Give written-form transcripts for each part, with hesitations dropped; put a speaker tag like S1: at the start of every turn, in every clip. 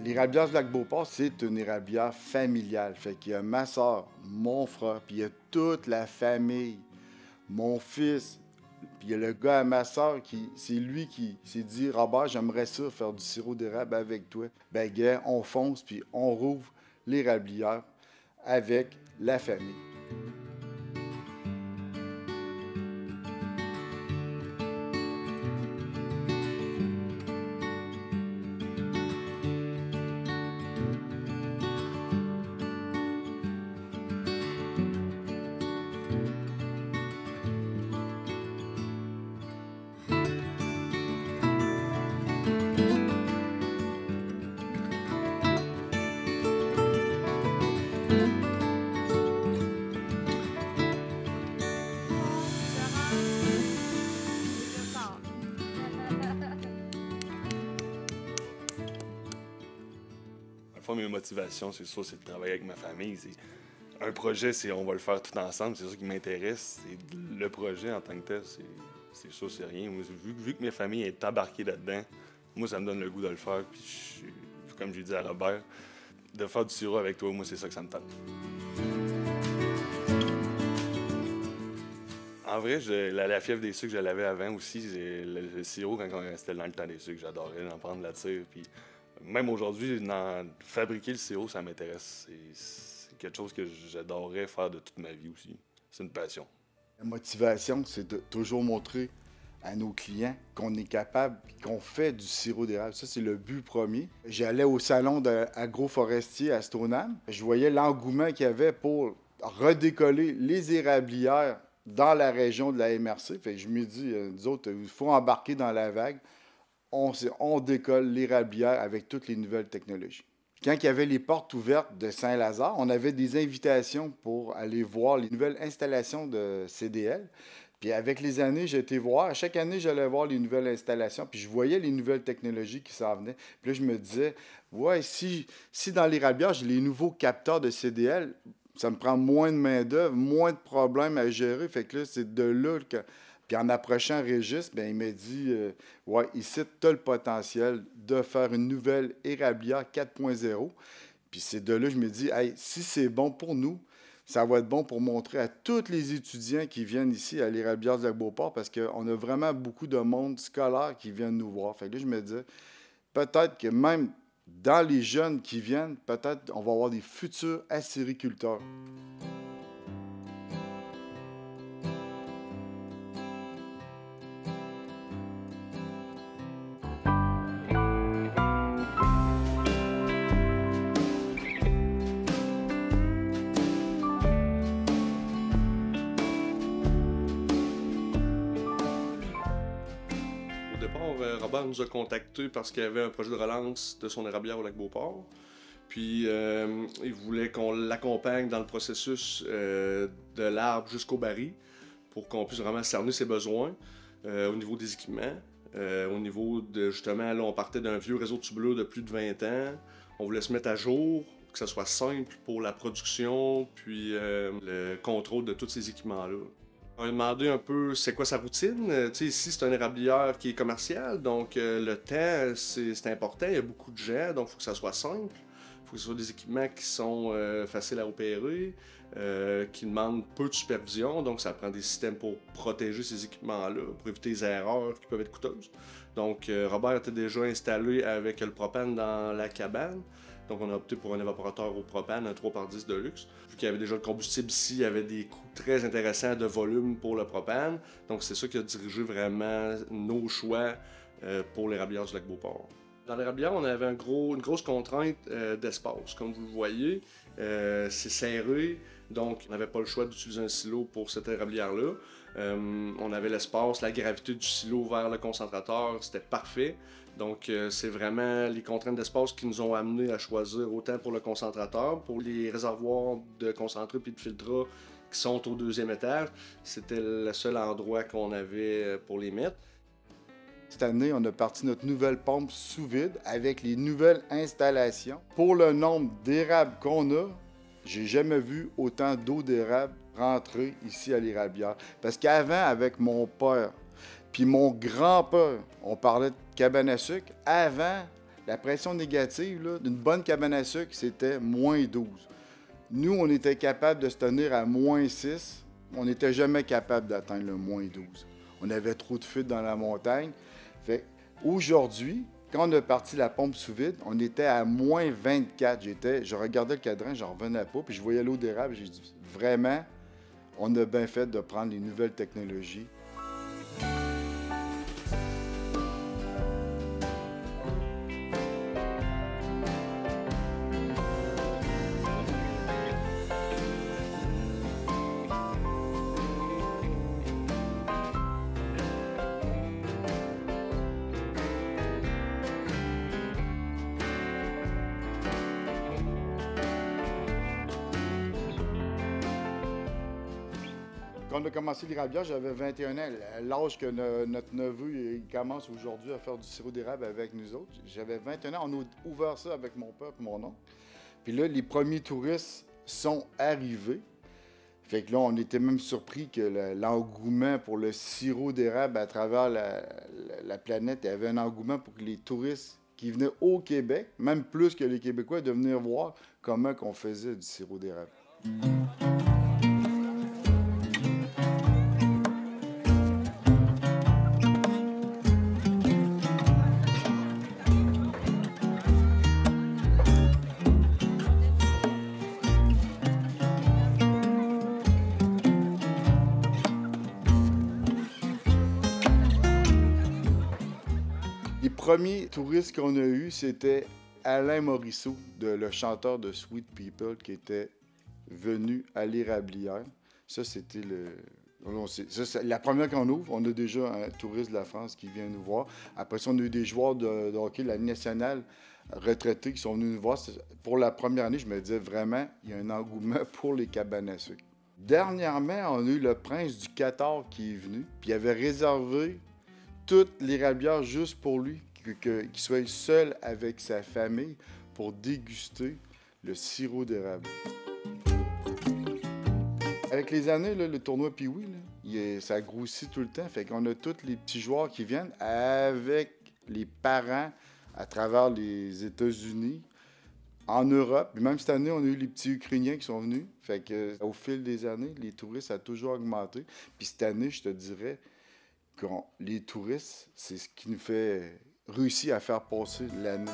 S1: L'érablière du Lac-Beauport, c'est une érablière familiale. Fait qu'il y a ma soeur, mon frère, puis il y a toute la famille. Mon fils, puis il y a le gars à ma soeur c'est lui qui s'est dit Robert, j'aimerais ça faire du sirop d'érable avec toi. Ben, gars, on fonce, puis on rouvre l'érablière avec la famille.
S2: Mes motivations, c'est sûr, c'est de travailler avec ma famille. Un projet, c'est on va le faire tout ensemble, c'est ça qui m'intéresse. Le projet en tant que tel, c'est sûr, c'est rien. Moi, vu que ma famille est embarquée là-dedans, moi, ça me donne le goût de le faire. Puis, comme j'ai dit à Robert, de faire du sirop avec toi, moi, c'est ça que ça me tente. En vrai, la fièvre des sucres, je l'avais avant aussi. Le sirop, quand c'était dans le temps des sucres, j'adorais en prendre la tire. Puis, même aujourd'hui, fabriquer le sirop, ça m'intéresse. C'est quelque chose que j'adorerais faire de toute ma vie aussi. C'est une passion.
S1: La motivation, c'est de toujours montrer à nos clients qu'on est capable et qu'on fait du sirop d'érable. Ça, c'est le but premier. J'allais au salon agroforestier à Stoneham. Je voyais l'engouement qu'il y avait pour redécoller les érablières dans la région de la MRC. Fait que je me dis, nous autres, il faut embarquer dans la vague. On décolle l'érablière avec toutes les nouvelles technologies. Quand il y avait les portes ouvertes de Saint-Lazare, on avait des invitations pour aller voir les nouvelles installations de CDL. Puis avec les années, j'ai été voir. À chaque année, j'allais voir les nouvelles installations. Puis je voyais les nouvelles technologies qui s'en venaient. Puis là, je me disais, ouais, si dans l'érablière, j'ai les nouveaux capteurs de CDL, ça me prend moins de main-d'œuvre, moins de problèmes à gérer. Fait que là, c'est de là que... Puis en approchant Régis, bien, il m'a dit ouais, ici, tu as le potentiel de faire une nouvelle érablière 4.0. Puis c'est de là que je me dis hey, si c'est bon pour nous, ça va être bon pour montrer à tous les étudiants qui viennent ici à l'érablière du Lac-Beauport parce qu'on a vraiment beaucoup de monde scolaire qui viennent nous voir. Fait que là, je me disais peut-être que même dans les jeunes qui viennent, peut-être on va avoir des futurs acériculteurs.
S3: Robert nous a contactés parce qu'il y avait un projet de relance de son érablière au Lac-Beauport. Puis il voulait qu'on l'accompagne dans le processus de l'arbre jusqu'au baril pour qu'on puisse vraiment cerner ses besoins au niveau des équipements. Au niveau de, justement, là, on partait d'un vieux réseau tubuleux de plus de 20 ans. On voulait se mettre à jour, que ce soit simple pour la production, puis le contrôle de tous ces équipements-là. On a demandé un peu c'est quoi sa routine. Ici, c'est un érablière qui est commercial, donc le temps, c'est important. Il y a beaucoup de gens, donc il faut que ça soit simple. Il faut que ce soit des équipements qui sont faciles à opérer, qui demandent peu de supervision. Donc, ça prend des systèmes pour protéger ces équipements-là, pour éviter les erreurs qui peuvent être coûteuses. Donc, Robert était déjà installé avec le propane dans la cabane. Donc, on a opté pour un évaporateur au propane, un 3x10 de luxe. Vu qu'il y avait déjà le combustible ici, il y avait des coûts très intéressants de volume pour le propane. Donc, c'est ça qui a dirigé vraiment nos choix pour l'érablière du Lac-Beauport. Dans l'érablière, on avait une grosse contrainte d'espace. Comme vous le voyez, c'est serré, donc on n'avait pas le choix d'utiliser un silo pour cette érablière-là. On avait l'espace, la gravité du silo vers le concentrateur, c'était parfait. Donc, c'est vraiment les contraintes d'espace qui nous ont amenés à choisir autant pour le concentrateur, pour les réservoirs de concentré puis de filtrat qui sont au deuxième étage. C'était le seul endroit qu'on avait pour les mettre.
S1: Cette année, on a parti notre nouvelle pompe sous vide avec les nouvelles installations. Pour le nombre d'érables qu'on a, j'ai jamais vu autant d'eau d'érable rentrer ici à l'érablière. Parce qu'avant, avec mon père puis mon grand-père, on parlait de cabane à sucre. Avant, La pression négative d'une bonne cabane à sucre, c'était moins 12. Nous, on était capable de se tenir à moins 6. On n'était jamais capable d'atteindre le moins 12. On avait trop de fuite dans la montagne. Fait aujourd'hui, quand on a parti la pompe sous vide, on était à moins 24. Je regardais le cadran, j'en revenais pas, puis je voyais l'eau d'érable. J'ai dit, vraiment, on a bien fait de prendre les nouvelles technologies. Quand on a commencé l'érablière, j'avais 21 ans. L'âge que notre neveu il commence aujourd'hui à faire du sirop d'érable avec nous autres. J'avais 21 ans. On a ouvert ça avec mon père et mon oncle. Puis là, les premiers touristes sont arrivés. Fait que là, on était même surpris que l'engouement pour le sirop d'érable à travers la planète, il y avait un engouement pour que les touristes qui venaient au Québec, même plus que les Québécois, de venir voir comment on faisait du sirop d'érable. Les premiers touristes qu'on a eus, c'était Alain Morisseau, le chanteur de Sweet People, qui était venu à l'Érablière. Ça, c'était la première qu'on ouvre. On a déjà un touriste de la France qui vient nous voir. Après ça, on a eu des joueurs de hockey de la Ligue nationale retraités qui sont venus nous voir. Pour la première année, je me disais vraiment, il y a un engouement pour les cabanes à sucre. Dernièrement, on a eu le prince du Qatar qui est venu, puis il avait réservé toute l'érablière juste pour lui, qu'il soit seul avec sa famille pour déguster le sirop d'érable. Avec les années, le tournoi Pee-Wee, ça grossit tout le temps. Fait qu'on a tous les petits joueurs qui viennent avec les parents à travers les États-Unis, en Europe. Puis même cette année, on a eu les petits Ukrainiens qui sont venus. Fait que, au fil des années, les touristes ont toujours augmenté. Puis cette année, je te dirais, les touristes, c'est ce qui nous fait réussir à faire passer l'année.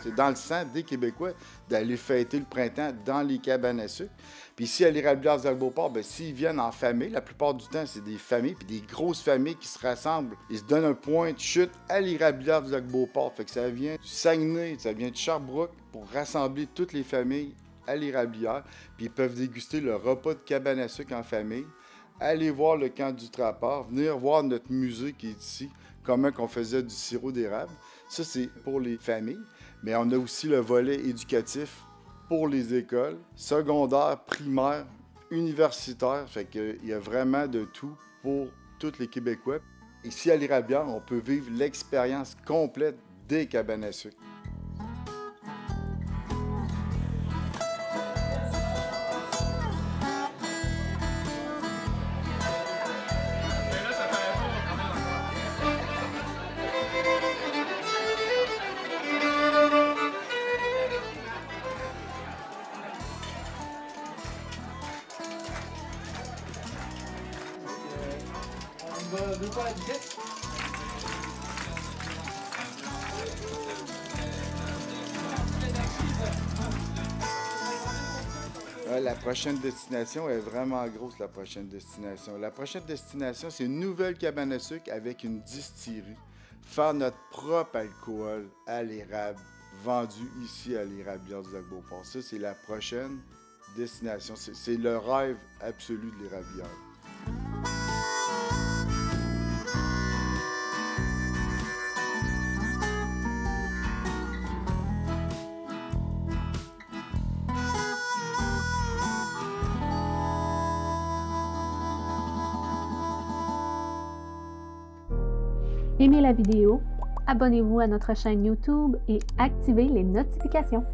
S1: C'est dans le sang des Québécois d'aller fêter le printemps dans les cabanes à sucre. Puis ici, à l'Érablière du Lac-Beauport, s'ils viennent en famille, la plupart du temps, c'est des familles, puis des grosses familles qui se rassemblent. Ils se donnent un point de chute à l'Érablière du Lac-Beauport. Fait que ça vient du Saguenay, ça vient de Sherbrooke pour rassembler toutes les familles à l'Érablière. Puis ils peuvent déguster le repas de cabane à sucre en famille, aller voir le camp du trappeur, venir voir notre musée qui est ici, comment on faisait du sirop d'érable. Ça, c'est pour les familles. Mais on a aussi le volet éducatif pour les écoles, secondaires, primaires, universitaires. Fait qu'il y a vraiment de tout pour tous les Québécois. Ici, à l'Érablière, on peut vivre l'expérience complète des cabanes à sucre.
S4: Deux fois la vitesse.
S1: La prochaine destination est vraiment grosse, la prochaine destination. La prochaine destination, c'est une nouvelle cabane à sucre avec une distillerie. Faire notre propre alcool à l'érable, vendu ici à l'Érablière du Lac-Beauport. Ça, c'est la prochaine destination. C'est le rêve absolu de l'Érablière.
S5: Aimez la vidéo, abonnez-vous à notre chaîne YouTube et activez les notifications.